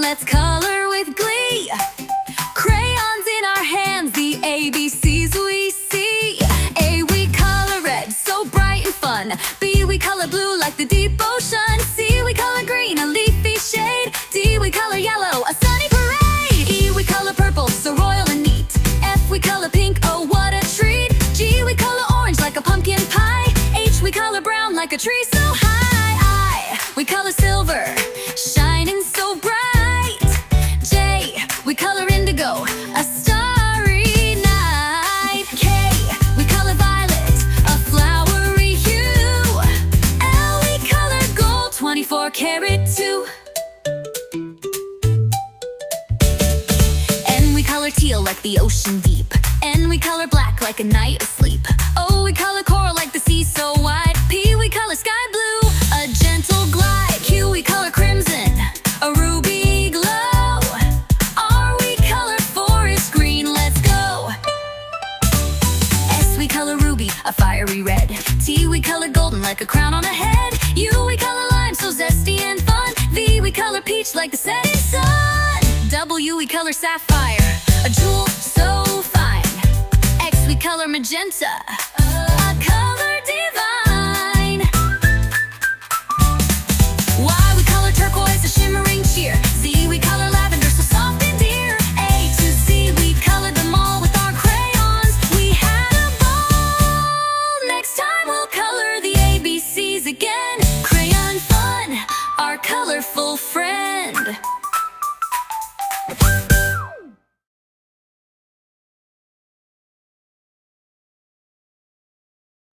let's color with glee. Crayons in our hands, the ABCs we see. A, we color red, so bright and fun. B, we color blue like the deep ocean. C, we color green, a leafy shade. D, we color yellow, a sunny parade. E, we color purple, so royal and neat. F, we color pink, oh what a treat. G, we color orange like a pumpkin pie. H, we color brown like a tree so high. I, we color silver, shining so bright. J, we color indigo, a starry night. K, we color violet, a flowery hue. L, we color gold, 24 karat too. N, we color teal like the ocean deep. N, we color black like a night asleep. O, we color coral like the sea so wide. P, we color sky blue, a gentle glide. Q, we color crimson, a ruby glow. R, we color forest green, let's go. S, we color ruby, a fiery red. T, we color golden like a crown on a head. U, we color lime, so zesty and fun. V, we color peach like the setting sun. W, we color sapphire, a jewel so fine. X, we color magenta,